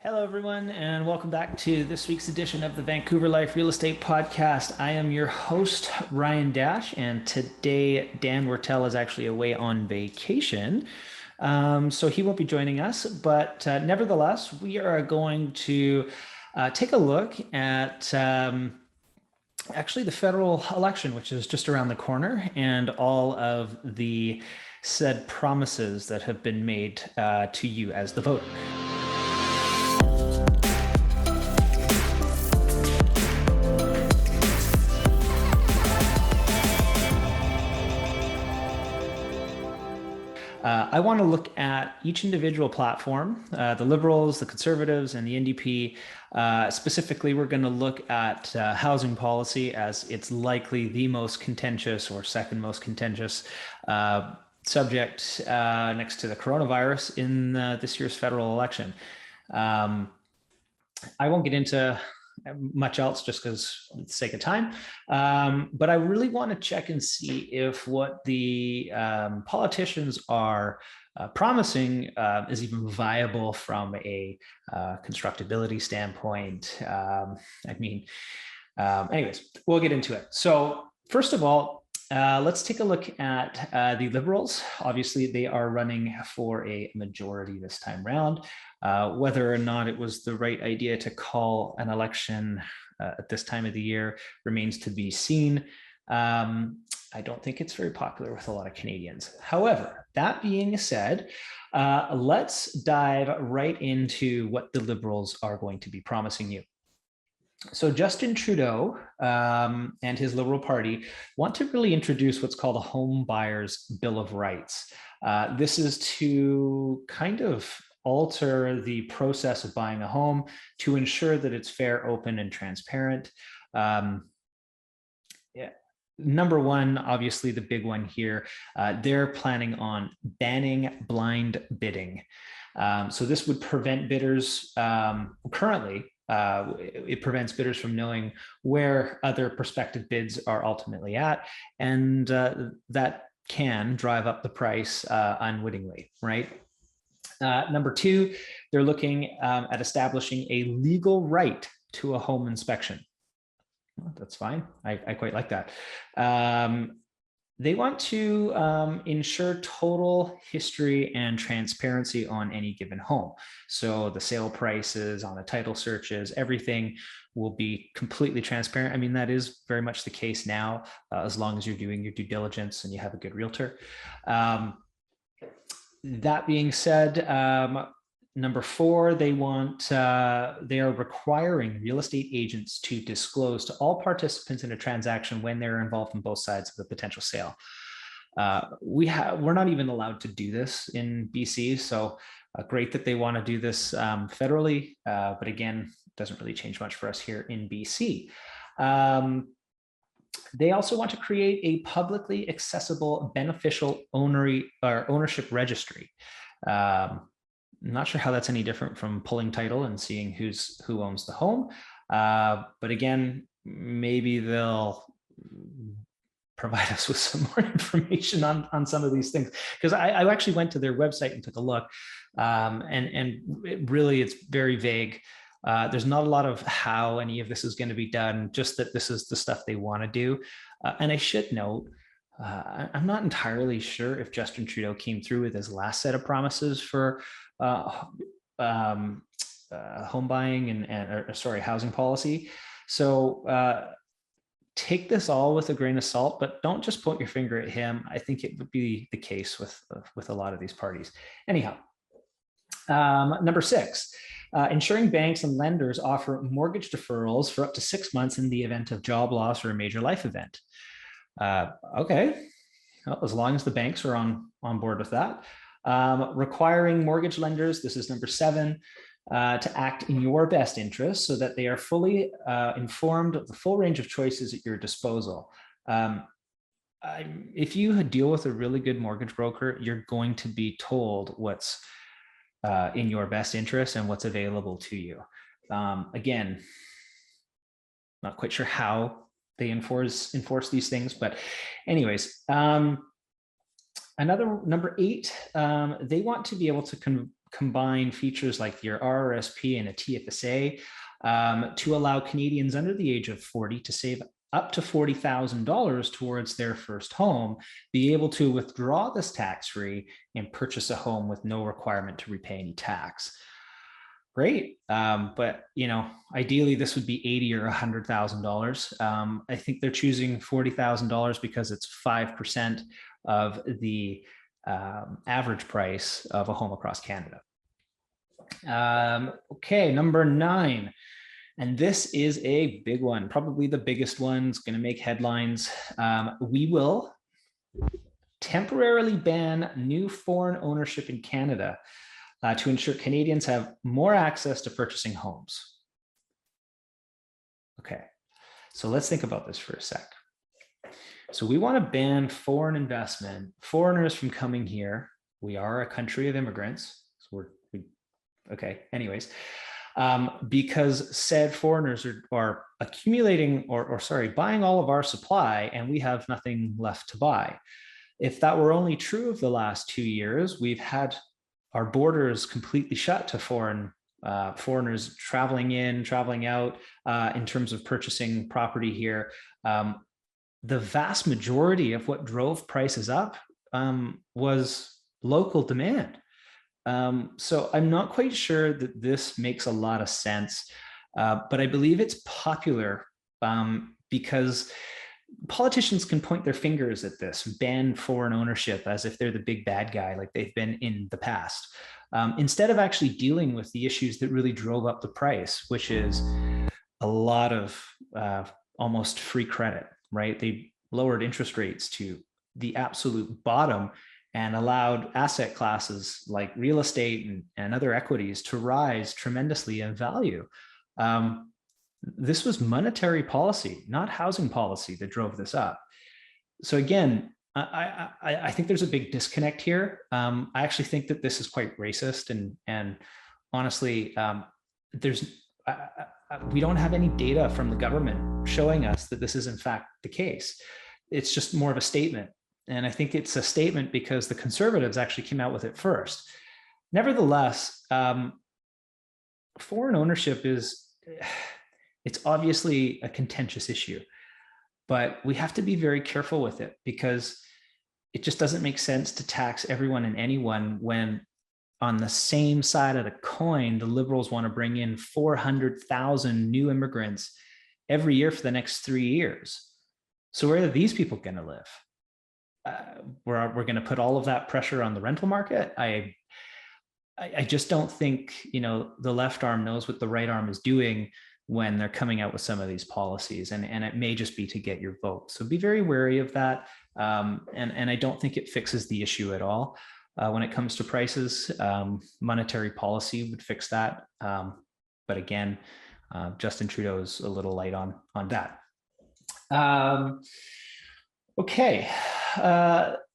Hello, everyone, and welcome back to this week's edition of the Vancouver Life Real Estate Podcast. I am your host, Ryan Dash, and today Dan Wertel is actually away on vacation, so he won't be joining us. But nevertheless, we are going to take a look at actually the federal election, which is just around the corner, and all of the said promises that have been made to you as the voter. I want to look at each individual platform, the Liberals, the Conservatives, and the NDP. Specifically, we're going to look at housing policy, as it's likely the most contentious or second most contentious subject next to the coronavirus in this year's federal election. I won't get into much else just because for the sake of time. But I really want to check and see if what the politicians are promising is even viable from a constructibility standpoint. Anyways, we'll get into it. So first of all, let's take a look at the Liberals. Obviously, they are running for a majority this time round. Whether or not it was the right idea to call an election at this time of the year remains to be seen. I don't think it's very popular with a lot of Canadians. However, that being said, let's dive right into what the Liberals are going to be promising you. So Justin Trudeau and his Liberal Party want to really introduce what's called a home buyer's Bill of Rights. This is to kind of alter the process of buying a home to ensure that it's fair, open, and transparent. Number one, obviously the big one here, they're planning on banning blind bidding. So this would prevent bidders, currently, it prevents bidders from knowing where other prospective bids are ultimately at, and that can drive up the price unwittingly, right? Number two, they're looking at establishing a legal right to a home inspection. Well, that's fine. I quite like that. They want to ensure total history and transparency on any given home. So the sale prices, on the title searches, everything will be completely transparent. I mean, that is very much the case now, as long as you're doing your due diligence and you have a good realtor. That being said, number four, they are requiring real estate agents to disclose to all participants in a transaction when they're involved in both sides of the potential sale. We're not even allowed to do this in BC, so great that they want to do this federally, but again, doesn't really change much for us here in BC. They also want to create a publicly accessible beneficial ownership registry. I'm not sure how that's any different from pulling title and seeing who owns the home. But again, maybe they'll provide us with some more information on some of these things. Because I actually went to their website and took a look, and it's very vague. There's not a lot of how any of this is going to be done, just that this is the stuff they want to do. And I should note, I'm not entirely sure if Justin Trudeau came through with his last set of promises for home buying and housing policy. So take this all with a grain of salt, but don't just point your finger at him. I think it would be the case with a lot of these parties. Anyhow, number six, ensuring banks and lenders offer mortgage deferrals for up to 6 months in the event of job loss or a major life event. Okay, well, as long as the banks are on board with that. Requiring mortgage lenders, this is number seven, to act in your best interest so that they are fully informed of the full range of choices at your disposal. If you deal with a really good mortgage broker, you're going to be told what's in your best interest and what's available to you. Again, not quite sure how they enforce these things, but anyways, another number eight, they want to be able to combine features like your RRSP and a TFSA to allow Canadians under the age of 40 to save up to $40,000 towards their first home, be able to withdraw this tax-free and purchase a home with no requirement to repay any tax. Great, but ideally this would be $80,000 or $100,000. I think they're choosing $40,000 because it's 5% of the average price of a home across Canada. Okay, number 9. And this is a big one, probably the biggest one. It's going to make headlines. We will temporarily ban new foreign ownership in Canada to ensure Canadians have more access to purchasing homes. Okay, so let's think about this for a sec. So we want to ban foreign investment, foreigners from coming here. We are a country of immigrants. So okay, anyways. Because said foreigners are accumulating or buying all of our supply, and we have nothing left to buy. If that were only true of the last 2 years, we've had our borders completely shut to foreigners traveling in, traveling out in terms of purchasing property here. The vast majority of what drove prices up was local demand. So I'm not quite sure that this makes a lot of sense, but I believe it's popular because politicians can point their fingers at this, ban foreign ownership as if they're the big bad guy like they've been in the past, instead of actually dealing with the issues that really drove up the price, which is a lot of almost free credit, right? They lowered interest rates to the absolute bottom and allowed asset classes like real estate and other equities to rise tremendously in value. This was monetary policy, not housing policy, that drove this up. So again, I think there's a big disconnect here. I actually think that this is quite racist, and honestly, we don't have any data from the government showing us that this is in fact the case. It's just more of a statement. And I think it's a statement because the Conservatives actually came out with it first. Nevertheless, foreign ownership it's obviously a contentious issue, but we have to be very careful with it because it just doesn't make sense to tax everyone and anyone when on the same side of the coin, the Liberals want to bring in 400,000 new immigrants every year for the next 3 years. So where are these people going to live? We're going to put all of that pressure on the rental market. I just don't think, the left arm knows what the right arm is doing when they're coming out with some of these policies, and it may just be to get your vote. So be very wary of that. And I don't think it fixes the issue at all. When it comes to prices, monetary policy would fix that. But again, Justin Trudeau's a little light on that. Okay.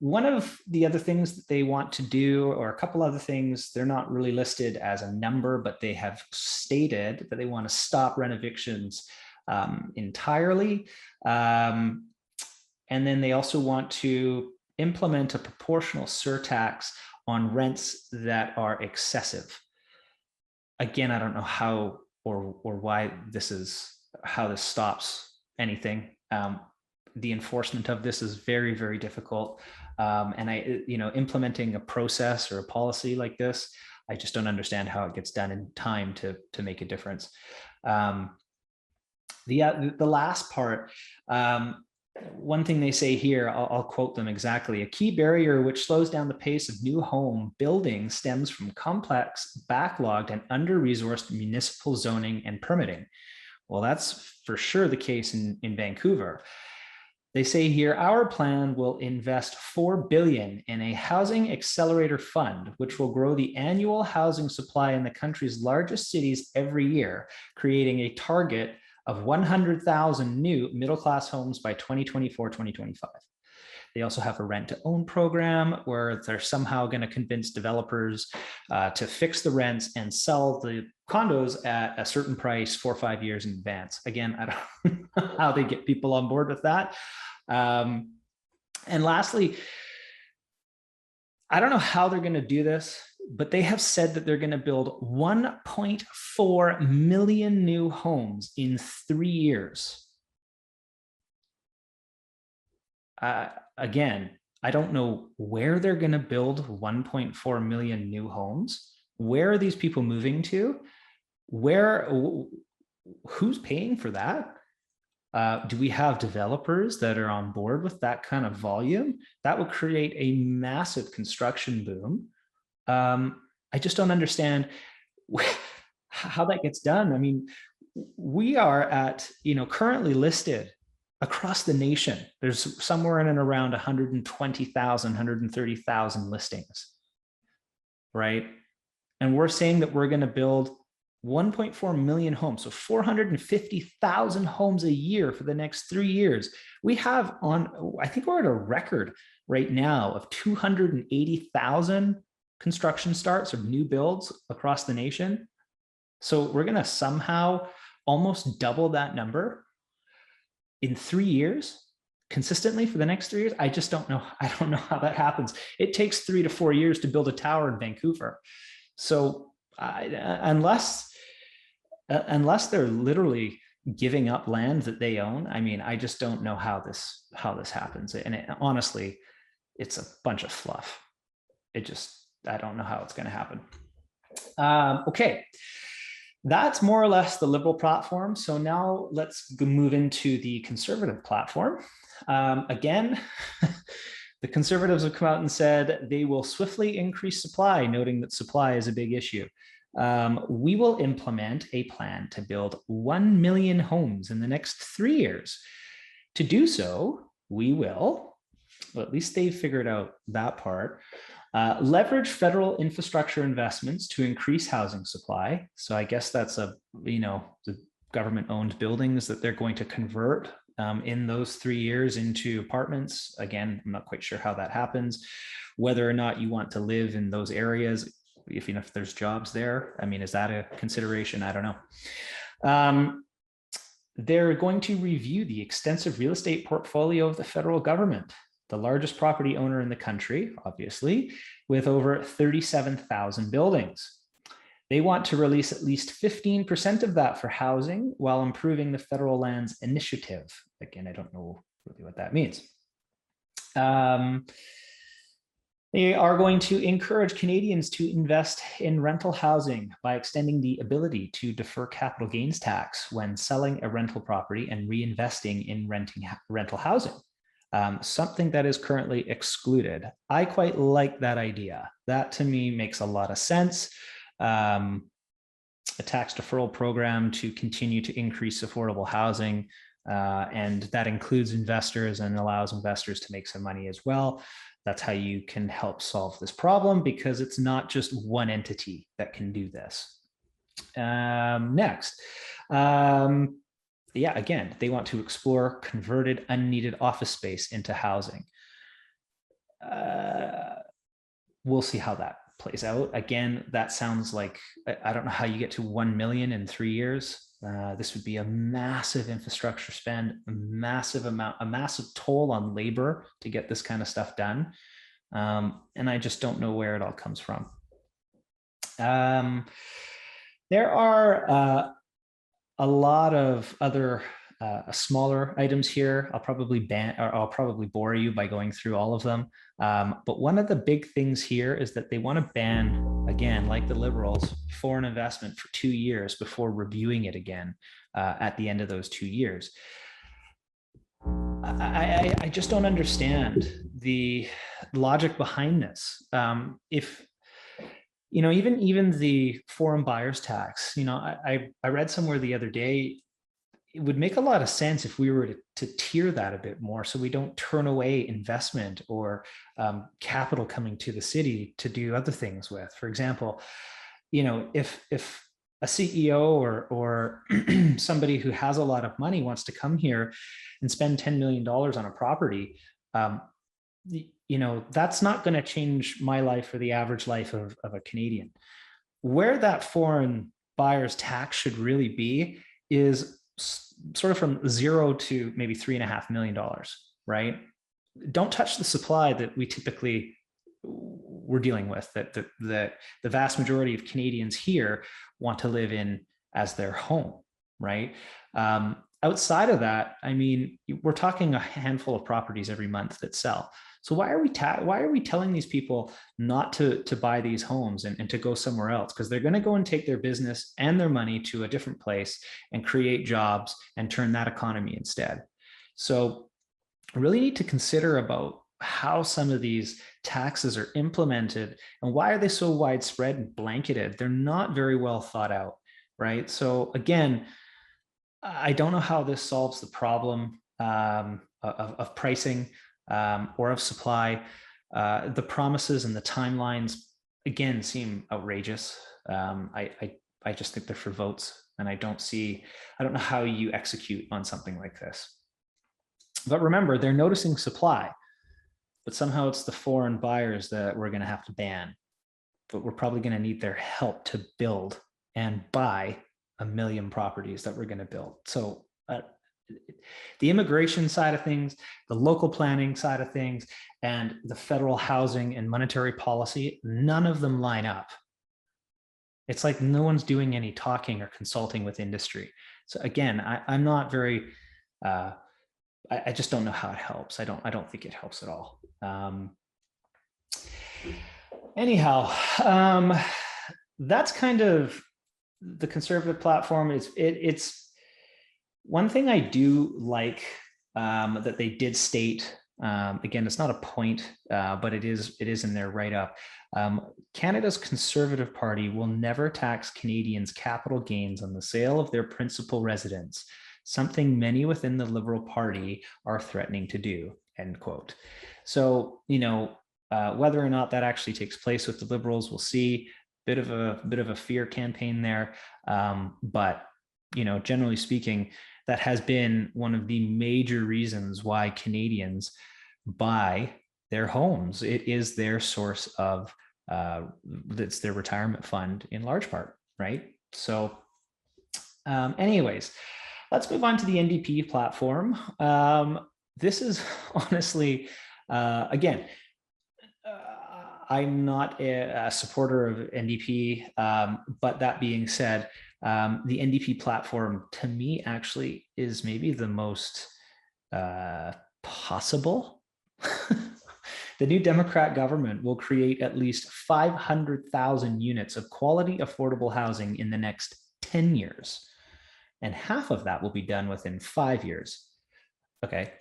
One of the other things that they want to do, or a couple other things, they're not really listed as a number, but they have stated that they want to stop rent evictions entirely. And then they also want to implement a proportional surtax on rents that are excessive. Again, I don't know how or why how this stops anything. The enforcement of this is very, very difficult. And implementing a process or a policy like this, I just don't understand how it gets done in time to make a difference. The last part, one thing they say here, I'll quote them exactly: a key barrier which slows down the pace of new home building stems from complex, backlogged, and under-resourced municipal zoning and permitting. Well, that's for sure the case in Vancouver. They say here, our plan will invest $4 billion in a housing accelerator fund, which will grow the annual housing supply in the country's largest cities every year, creating a target of 100,000 new middle-class homes by 2024-2025. They also have a rent-to-own program where they're somehow going to convince developers to fix the rents and sell the condos at a certain price 4 or 5 years in advance. Again, I don't know how they get people on board with that. And lastly, I don't know how they're going to do this, but they have said that they're going to build 1.4 million new homes in 3 years. Again, I don't know where they're going to build 1.4 million new homes. Where are these people moving to? Who's paying for that? Do we have developers that are on board with that kind of volume? That would create a massive construction boom. I just don't understand how that gets done. I mean, we are at, currently listed across the nation. There's somewhere in and around 120,000, 130,000 listings, right? And we're saying that we're going to build 1.4 million homes, so 450,000 homes a year for the next 3 years. We have I think we're at a record right now of 280,000 construction starts or new builds across the nation. So we're going to somehow almost double that number in 3 years consistently for the next 3 years. I just don't know. I don't know how that happens. It takes 3 to 4 years to build a tower in Vancouver. So unless they're literally giving up land that they own, I mean, I just don't know how this happens. And honestly, it's a bunch of fluff. I don't know how it's going to happen. Okay. That's more or less the Liberal platform. So now let's move into the Conservative platform. Again, the Conservatives have come out and said they will swiftly increase supply, noting that supply is a big issue. We will implement a plan to build 1 million homes in the next 3 years. To do so, we will, well, at least they've figured out that part, leverage federal infrastructure investments to increase housing supply. So I guess that's the government-owned buildings that they're going to convert in those 3 years into apartments. Again, I'm not quite sure how that happens, whether or not you want to live in those areas, if there's jobs there. I mean, is that a consideration? I don't know. They're going to review the extensive real estate portfolio of the federal government, the largest property owner in the country, obviously, with over 37,000 buildings. They want to release at least 15% of that for housing while improving the federal lands initiative. Again, I don't know really what that means. They are going to encourage Canadians to invest in rental housing by extending the ability to defer capital gains tax when selling a rental property and reinvesting in rental housing. Something that is currently excluded. I quite like that idea. That to me makes a lot of sense. A tax deferral program to continue to increase affordable housing, and that includes investors and allows investors to make some money as well. That's how you can help solve this problem, because it's not just one entity that can do this. Next. Yeah, again, they want to explore converted unneeded office space into housing. We'll see how that plays out. Again, that sounds like, I don't know how you get to 1 million in 3 years. This would be a massive infrastructure spend, a massive toll on labor to get this kind of stuff done. And I just don't know where it all comes from. There are a lot of other smaller items here. I'll probably bore you by going through all of them. But one of the big things here is that they want to ban, again, like the Liberals, foreign investment for 2 years before reviewing it again at the end of those 2 years. I just don't understand the logic behind this. If even the foreign buyers tax, I read somewhere the other day, it would make a lot of sense if we were to tier that a bit more, so we don't turn away investment or capital coming to the city to do other things with. For example, if a CEO or somebody who has a lot of money wants to come here and spend $10 million on a property, that's not going to change my life or the average life of a Canadian. Where that foreign buyer's tax should really be is sort of from 0 to maybe $3.5 million, right? Don't touch the supply that we typically we're dealing with, that the vast majority of Canadians here want to live in as their home, right? Outside of that, I mean, we're talking a handful of properties every month that sell. So why are we telling these people not to buy these homes and to go somewhere else? Because they're going to go and take their business and their money to a different place and create jobs and turn that economy instead. So I really need to consider about how some of these taxes are implemented and why are they so widespread and blanketed? They're not very well thought out, right? So again, I don't know how this solves the problem of pricing or of supply. The promises and the timelines, again, seem outrageous. I just think they're for votes, and I don't know how you execute on something like this. But remember, they're noticing supply, but somehow it's the foreign buyers that we're going to have to ban. But we're probably going to need their help to build and buy 1 million properties that we're going to build. So the immigration side of things, the local planning side of things, and the federal housing and monetary policy, none of them line up. It's like no one's doing any talking or consulting with industry. So again, I'm not very, I just don't know how it helps. I don't think it helps at all. Anyhow, that's kind of the Conservative platform. It's one thing I do like that they did state. Again, it's not a point, but it is in their write-up. Canada's Conservative Party will never tax Canadians' capital gains on the sale of their principal residence, something many within the Liberal Party are threatening to do, end quote. So, whether or not that actually takes place with the Liberals, we'll see. Bit of a fear campaign there. But, generally speaking, that has been one of the major reasons why Canadians buy their homes. It is their source of, it's their retirement fund in large part, right? So anyways, let's move on to the NDP platform. This is honestly, again, I'm not a supporter of NDP, but that being said, the NDP platform to me actually is maybe the most possible. The new Democrat government will create at least 500,000 units of quality, affordable housing in the next 10 years. And half of that will be done within 5 years. Okay.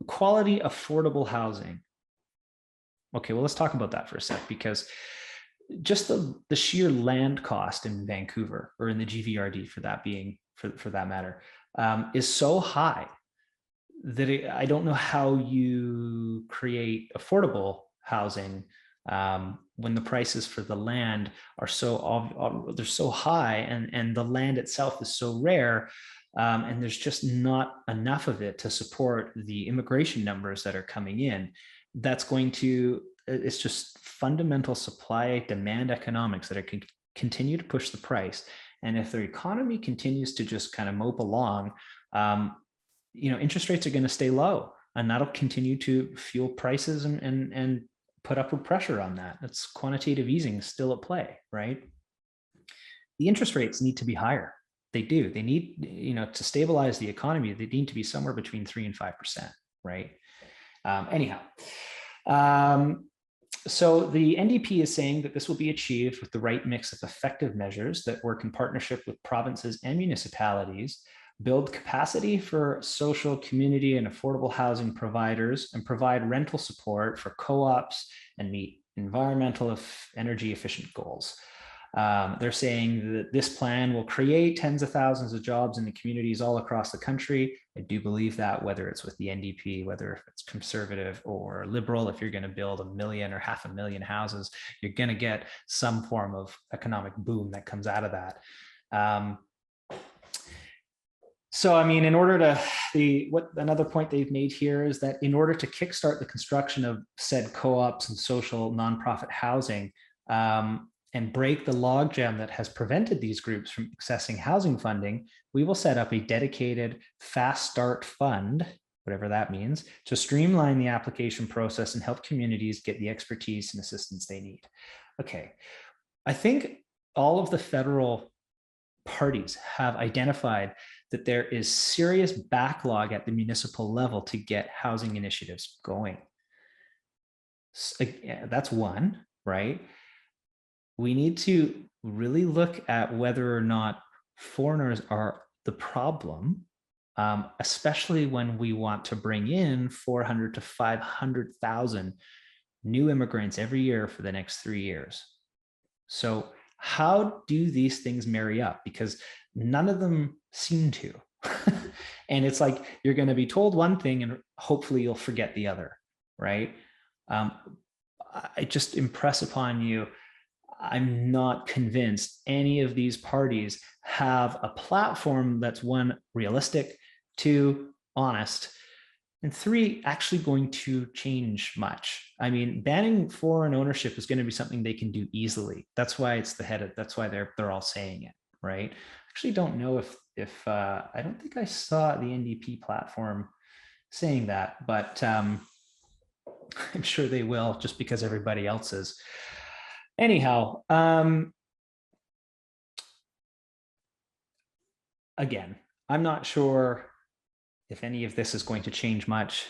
Quality, affordable housing. Okay, well, let's talk about that for a sec, because just the sheer land cost in Vancouver, or in the GVRD for that matter, is so high that I don't know how you create affordable housing when the prices for the land are they're so high, and the land itself is so rare, and there's just not enough of it to support the immigration numbers that are coming in. It's just fundamental supply demand economics that can continue to push the price. And if the economy continues to just kind of mope along, interest rates are going to stay low, and that'll continue to fuel prices and put upward pressure on that. That's quantitative easing still at play, right? The interest rates need to be higher. They do. They need, to stabilize the economy, they need to be somewhere between 3% and 5%, right? Anyhow, so the NDP is saying that this will be achieved with the right mix of effective measures that work in partnership with provinces and municipalities, build capacity for social, community, and affordable housing providers, and provide rental support for co-ops and meet environmental energy efficient goals. They're saying that this plan will create tens of thousands of jobs in the communities all across the country. I do believe that, whether it's with the NDP, whether it's Conservative or Liberal, if you're going to build 1 million or 500,000 houses, you're going to get some form of economic boom that comes out of that. So, I mean, another point they've made here is that in order to kickstart the construction of said co-ops and social nonprofit housing, and break the logjam that has prevented these groups from accessing housing funding, we will set up a dedicated fast start fund, whatever that means, to streamline the application process and help communities get the expertise and assistance they need. Okay, I think all of the federal parties have identified that there is serious backlog at the municipal level to get housing initiatives going. So, that's one, right? We need to really look at whether or not foreigners are the problem, especially when we want to bring in 400 to 500,000 new immigrants every year for the next 3 years. So how do these things marry up? Because none of them seem to. And it's like you're going to be told one thing and hopefully you'll forget the other, right? I just impress upon you, I'm not convinced any of these parties have a platform that's, one, realistic, two, honest, and three, actually going to change much. I mean, banning foreign ownership is going to be something they can do easily. That's why it's the head of, that's why they're all saying it, right? I actually don't know if I don't think I saw the NDP platform saying that, but I'm sure they will, just because everybody else is. Anyhow, again, I'm not sure if any of this is going to change much.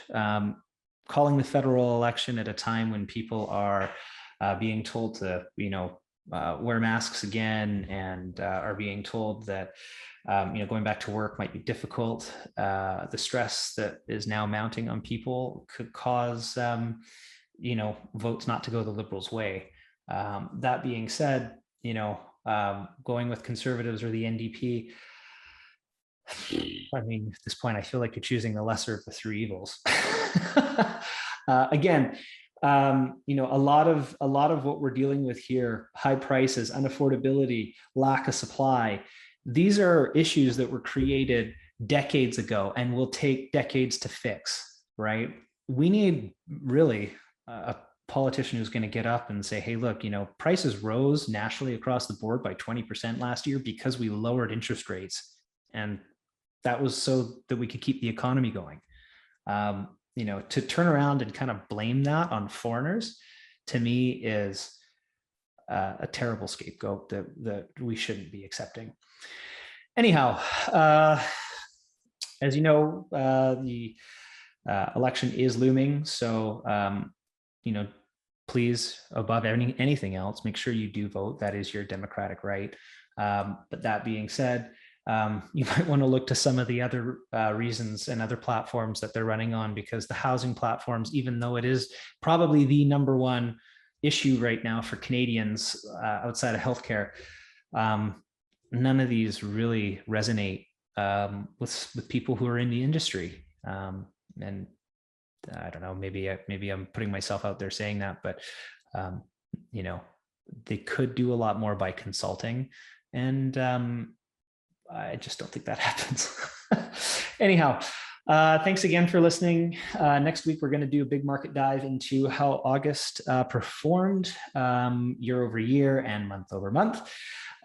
Calling the federal election at a time when people are being told to, wear masks again, and are being told that, going back to work might be difficult. The stress that is now mounting on people could cause, votes not to go the Liberals' way. That being said, going with Conservatives or the NDP, I mean, at this point, I feel like you're choosing the lesser of the three evils. Again, a lot of what we're dealing with here, high prices, unaffordability, lack of supply, these are issues that were created decades ago and will take decades to fix, right? We need really a politician who's going to get up and say, hey, look, prices rose nationally across the board by 20% last year because we lowered interest rates. And that was so that we could keep the economy going. To turn around and kind of blame that on foreigners, to me, is a terrible scapegoat that we shouldn't be accepting. Anyhow, as you know, the election is looming. So, please, above anything else, make sure you do vote. That is your democratic right. But that being said, you might want to look to some of the other reasons and other platforms that they're running on, because the housing platforms, even though it is probably the number one issue right now for Canadians outside of healthcare, none of these really resonate with people who are in the industry. And I don't know, maybe I'm putting myself out there saying that, but they could do a lot more by consulting, and I just don't think that happens. Anyhow, thanks again for listening. Next week, we're going to do a big market dive into how August performed year over year and month over month.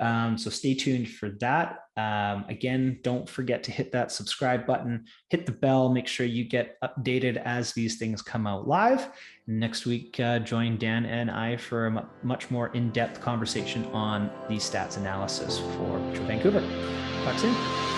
So stay tuned for that. Again, don't forget to hit that subscribe button, hit the bell, make sure you get updated as these things come out live. Next week, join Dan and I for a much more in-depth conversation on the stats analysis for Metro Vancouver. Talk soon.